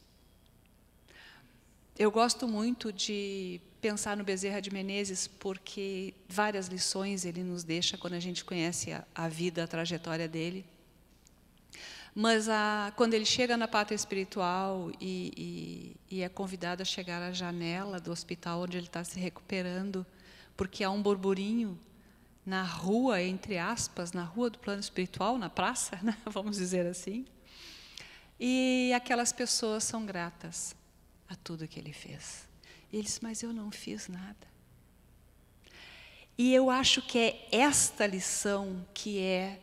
Eu gosto muito de pensar no Bezerra de Menezes, porque várias lições ele nos deixa quando a gente conhece a vida, a trajetória dele. Mas quando ele chega na pátria espiritual e é convidado a chegar à janela do hospital onde ele está se recuperando, porque há um burburinho na rua, entre aspas, na rua do plano espiritual, na praça, né? Vamos dizer assim, e aquelas pessoas são gratas a tudo que ele fez. E ele diz, mas eu não fiz nada. E eu acho que é esta lição que é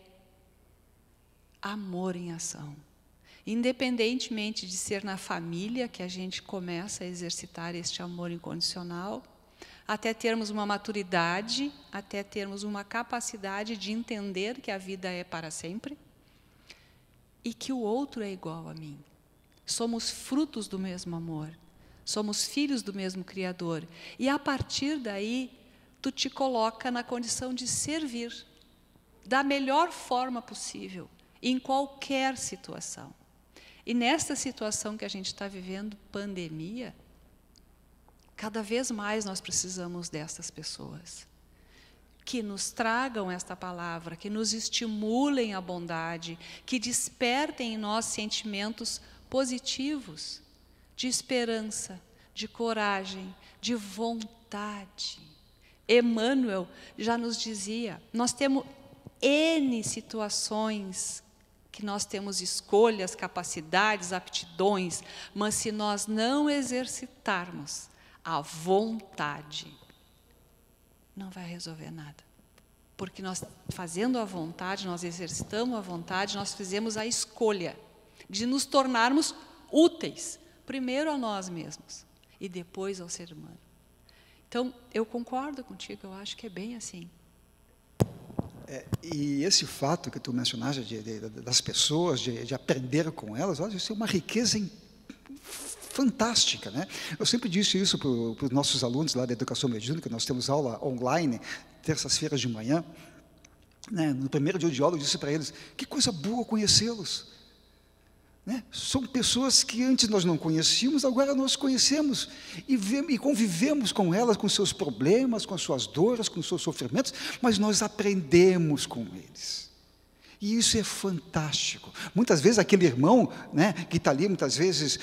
amor em ação. Independentemente de ser na família que a gente começa a exercitar este amor incondicional, até termos uma maturidade, até termos uma capacidade de entender que a vida é para sempre e que o outro é igual a mim. Somos frutos do mesmo amor, somos filhos do mesmo Criador. E a partir daí, tu te coloca na condição de servir da melhor forma possível, em qualquer situação. E nesta situação que a gente está vivendo, pandemia, cada vez mais nós precisamos dessas pessoas que nos tragam esta palavra, que nos estimulem a bondade, que despertem em nós sentimentos positivos, de esperança, de coragem, de vontade. Emmanuel já nos dizia, nós temos N situações que nós temos escolhas, capacidades, aptidões, mas se nós não exercitarmos a vontade, não vai resolver nada. Porque nós, fazendo a vontade, nós exercitamos a vontade, nós fizemos a escolha de nos tornarmos úteis, primeiro a nós mesmos e depois ao ser humano. Então, eu concordo contigo, eu acho que é bem assim. E esse fato que tu mencionaste das pessoas, de aprender com elas, olha, isso é uma riqueza fantástica, né? Eu sempre disse isso para os nossos alunos lá da Educação Mediúnica, nós temos aula online, terças-feiras de manhã, né? No primeiro dia de aula eu disse para eles, que coisa boa conhecê-los, né? São pessoas que antes nós não conhecíamos, agora nós conhecemos e convivemos com elas, com seus problemas, com suas dores, com seus sofrimentos, mas nós aprendemos com eles. E isso é fantástico. Muitas vezes aquele irmão, né, que está ali, muitas vezes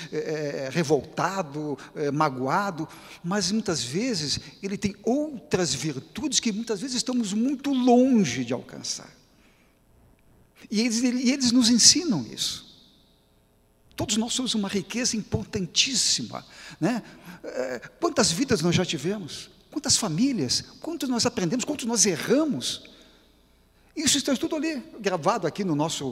revoltado, magoado, mas muitas vezes ele tem outras virtudes que muitas vezes estamos muito longe de alcançar. E eles nos ensinam isso. Todos nós somos uma riqueza importantíssima, né? Quantas vidas nós já tivemos? Quantas famílias? Quanto nós aprendemos? Quanto nós erramos? Isso está tudo ali, gravado aqui na nossa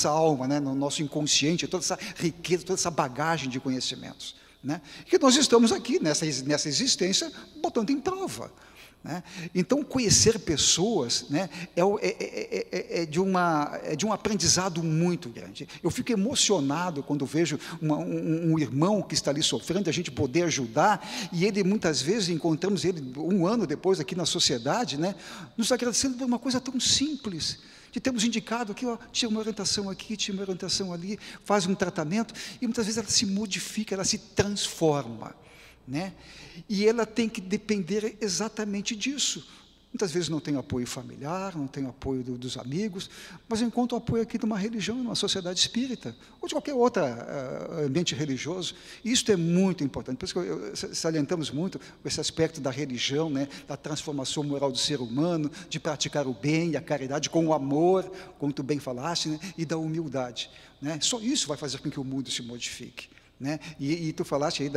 alma, né? No nosso inconsciente, toda essa riqueza, toda essa bagagem de conhecimentos, né? Que nós estamos aqui, nessa existência, botando em prova, né? Então, conhecer pessoas, né, é de um aprendizado muito grande. Eu fico emocionado quando vejo um irmão que está ali sofrendo, a gente poder ajudar, e ele, muitas vezes, encontramos ele um ano depois aqui na sociedade, né, nos agradecendo por uma coisa tão simples, de termos indicado que tinha uma orientação aqui, tinha uma orientação ali, faz um tratamento, e muitas vezes ela se modifica, ela se transforma, né? E ela tem que depender exatamente disso. Muitas vezes não tem apoio familiar, não tem apoio dos amigos, mas eu encontro apoio aqui de uma religião, de uma sociedade espírita, ou de qualquer outro ambiente religioso. E isso é muito importante. Por isso que salientamos muito esse aspecto da religião, né, da transformação moral do ser humano, de praticar o bem e a caridade com o amor, como tu bem falaste, né, e da humildade, né? Só isso vai fazer com que o mundo se modifique, né? E tu falaste aí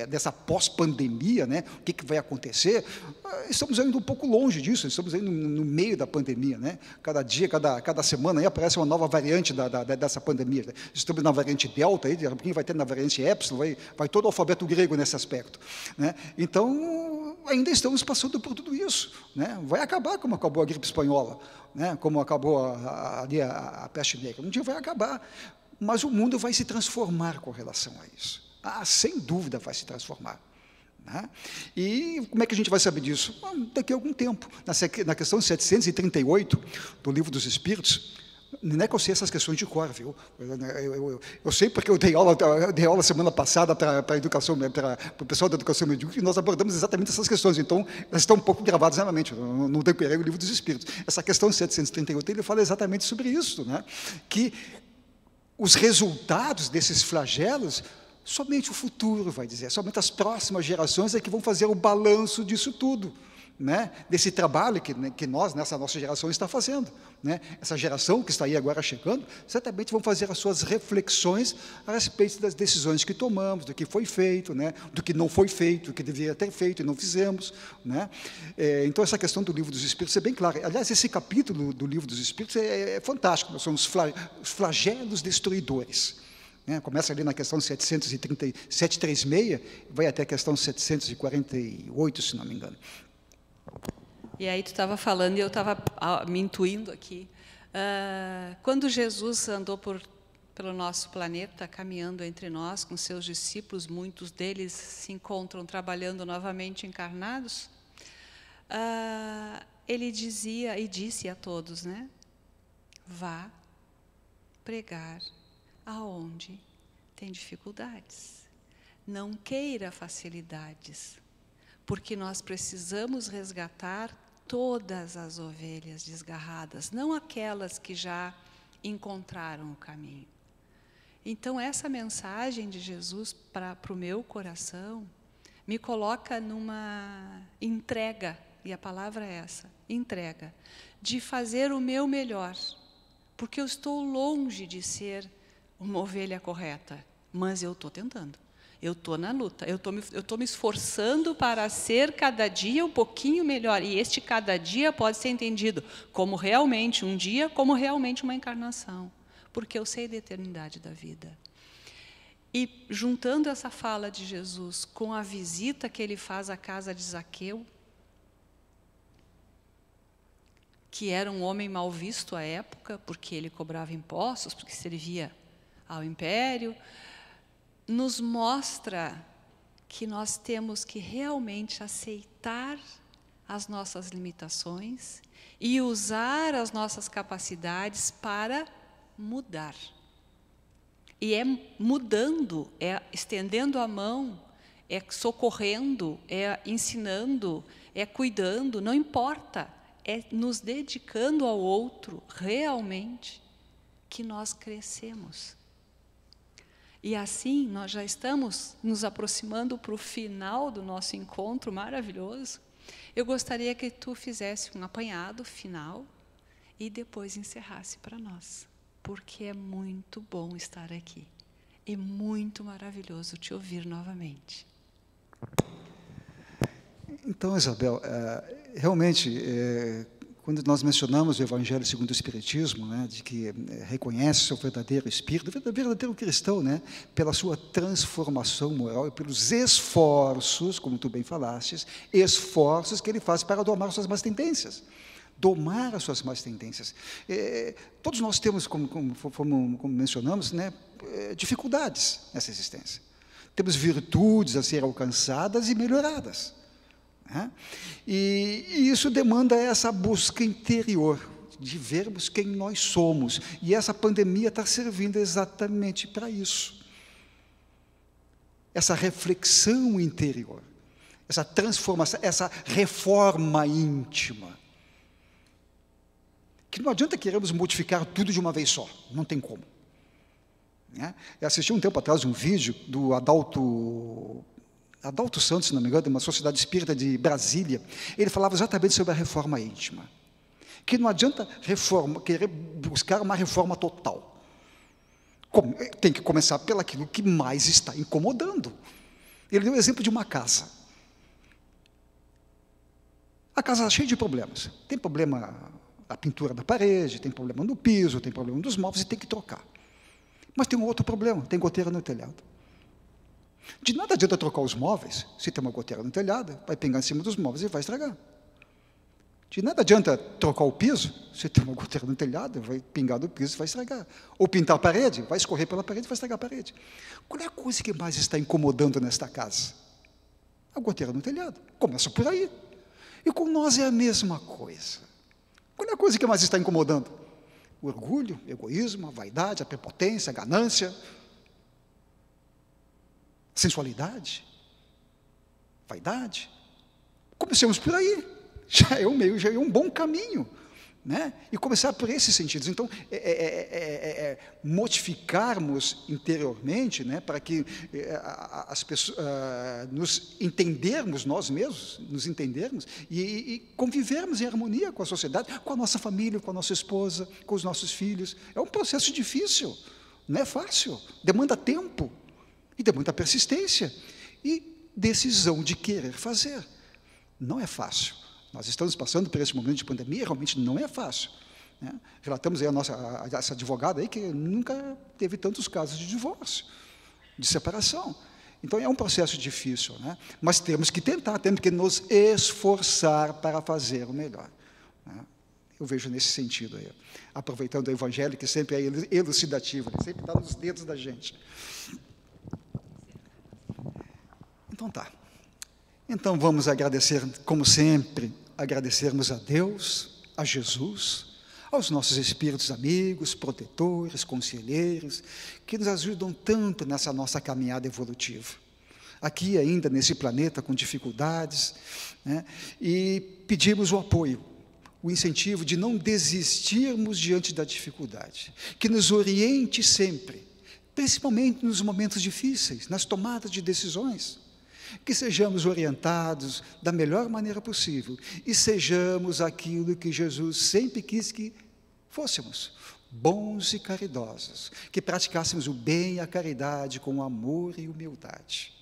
dessa pós-pandemia, né? O que vai acontecer? Estamos indo um pouco longe disso, estamos indo no meio da pandemia, né? Cada dia, cada semana aí aparece uma nova variante dessa pandemia. Estamos na variante Delta, aí, de repente vai ter na variante Epsilon, vai todo o alfabeto grego nesse aspecto, né? Então, ainda estamos passando por tudo isso, né? Vai acabar como acabou a gripe espanhola, né? Como acabou a peste negra. Um dia vai acabar. Mas o mundo vai se transformar com relação a isso. Sem dúvida vai se transformar, né? E como é que a gente vai saber disso? Daqui a algum tempo. Na questão 738 do Livro dos Espíritos, não é que eu sei essas questões de cor, viu? Eu sei porque eu dei aula semana passada para o pessoal da educação medíocre, e nós abordamos exatamente essas questões. Então, elas estão um pouco gravadas na minha mente. Eu não decorei o Livro dos Espíritos. Essa questão 738, ele fala exatamente sobre isso, né? Que os resultados desses flagelos, somente o futuro vai dizer, somente as próximas gerações é que vão fazer o balanço disso tudo, né? Desse trabalho que nós, nessa nossa geração, está fazendo, né? Essa geração que está aí agora chegando, certamente vão fazer as suas reflexões a respeito das decisões que tomamos, do que foi feito, né? Do que não foi feito, do que deveria ter feito e não fizemos, né? Então, essa questão do Livro dos Espíritos é bem clara. Aliás, esse capítulo do Livro dos Espíritos é fantástico, são os flagelos destruidores, né? Começa ali na questão 736, vai até a questão 748, se não me engano. E aí tu estava falando e eu estava me intuindo aqui. Quando Jesus andou pelo nosso planeta, caminhando entre nós com seus discípulos, muitos deles se encontram trabalhando novamente encarnados, ele dizia e disse a todos, né? Vá pregar aonde tem dificuldades. Não queira facilidades, porque nós precisamos resgatar todas as ovelhas desgarradas, não aquelas que já encontraram o caminho. Então, essa mensagem de Jesus para o meu coração me coloca numa entrega, e a palavra é essa, entrega, de fazer o meu melhor, porque eu estou longe de ser uma ovelha correta, mas eu estou tentando. Eu estou na luta, eu estou me esforçando para ser cada dia um pouquinho melhor. E este cada dia pode ser entendido como realmente um dia, como realmente uma encarnação. Porque eu sei da eternidade da vida. E juntando essa fala de Jesus com a visita que ele faz à casa de Zaqueu, que era um homem mal visto à época, porque ele cobrava impostos, porque servia ao império, nos mostra que nós temos que realmente aceitar as nossas limitações e usar as nossas capacidades para mudar. E é mudando, é estendendo a mão, é socorrendo, é ensinando, é cuidando, não importa, é nos dedicando ao outro realmente que nós crescemos. E assim, nós já estamos nos aproximando para o final do nosso encontro maravilhoso. Eu gostaria que tu fizesse um apanhado final e depois encerrasse para nós, porque é muito bom estar aqui. É muito maravilhoso te ouvir novamente. Então, Isabel, realmente, quando nós mencionamos o Evangelho segundo o Espiritismo, né, de que reconhece o verdadeiro espírito, o verdadeiro cristão, né, pela sua transformação moral e pelos esforços, como tu bem falastes, esforços que ele faz para domar suas más tendências. Domar as suas más tendências. Todos nós temos, como mencionamos, né, dificuldades nessa existência. Temos virtudes a ser alcançadas e melhoradas. E isso demanda essa busca interior, de vermos quem nós somos. E essa pandemia está servindo exatamente para isso. Essa reflexão interior, essa transformação, essa reforma íntima. Que não adianta queremos modificar tudo de uma vez só, não tem como. Eu assisti um tempo atrás um vídeo do Adalto Santos, se não me engano, de uma sociedade espírita de Brasília. Ele falava exatamente sobre a reforma íntima. Que não adianta querer buscar uma reforma total. Tem que começar pelaquilo que mais está incomodando. Ele deu o exemplo de uma casa. A casa está cheia de problemas. Tem problema na pintura da parede, tem problema no piso, tem problema nos móveis e tem que trocar. Mas tem um outro problema, tem goteira no telhado. De nada adianta trocar os móveis, se tem uma goteira no telhado, vai pingar em cima dos móveis e vai estragar. De nada adianta trocar o piso, se tem uma goteira no telhado, vai pingar no piso e vai estragar. Ou pintar a parede, vai escorrer pela parede e vai estragar a parede. Qual é a coisa que mais está incomodando nesta casa? A goteira no telhado. Começa por aí. E com nós é a mesma coisa. Qual é a coisa que mais está incomodando? O orgulho, o egoísmo, a vaidade, a prepotência, a ganância, sensualidade, vaidade. Comecemos por aí, já é um bom caminho, né? E começar por esses sentidos. Então, modificarmos interiormente, né, para que as pessoas nos entendermos nós mesmos, nos entendermos e convivermos em harmonia com a sociedade, com a nossa família, com a nossa esposa, com os nossos filhos. É um processo difícil, não é fácil, demanda tempo. E demanda persistência e decisão de querer fazer. Não é fácil. Nós estamos passando por esse momento de pandemia, realmente não é fácil. Né? Relatamos aí essa advogada aí que nunca teve tantos casos de divórcio, de separação. Então é um processo difícil, né? Mas temos que tentar, temos que nos esforçar para fazer o melhor. Né? Eu vejo nesse sentido aí, aproveitando o Evangelho, que sempre é elucidativo, ele sempre está nos dedos da gente. Então tá. Então vamos agradecer, como sempre, agradecermos a Deus, a Jesus, aos nossos espíritos amigos, protetores, conselheiros, que nos ajudam tanto nessa nossa caminhada evolutiva. Aqui ainda nesse planeta com dificuldades, né? E pedimos o apoio, o incentivo de não desistirmos diante da dificuldade, que nos oriente sempre, principalmente nos momentos difíceis, nas tomadas de decisões. Que sejamos orientados da melhor maneira possível e sejamos aquilo que Jesus sempre quis que fôssemos, bons e caridosos, que praticássemos o bem e a caridade com amor e humildade.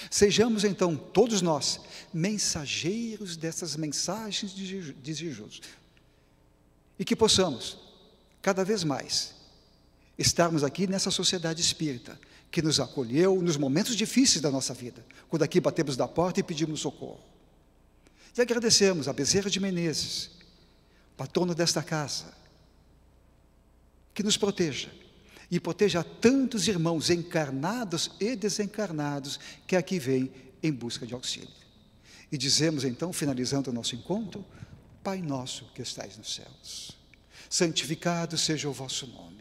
Sejamos então, todos nós, mensageiros dessas mensagens de Jesus e que possamos, cada vez mais, estarmos aqui nessa sociedade espírita, que nos acolheu nos momentos difíceis da nossa vida, quando aqui batemos da porta e pedimos socorro. E agradecemos a Bezerra de Menezes, patrono desta casa, que nos proteja, e proteja tantos irmãos encarnados e desencarnados, que aqui vêm em busca de auxílio. E dizemos então, finalizando o nosso encontro, Pai nosso que estais nos céus, santificado seja o vosso nome.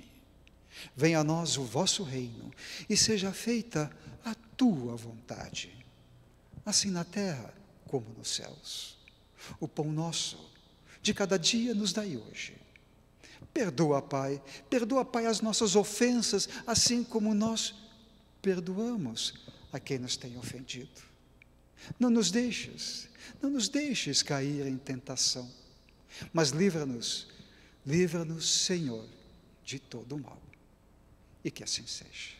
Venha a nós o vosso reino, e seja feita a tua vontade, assim na terra como nos céus. O pão nosso de cada dia nos dai hoje. Perdoa, Pai, as nossas ofensas, assim como nós perdoamos a quem nos tem ofendido. Não nos deixes cair em tentação, mas livra-nos, Senhor, de todo o mal. E que assim seja.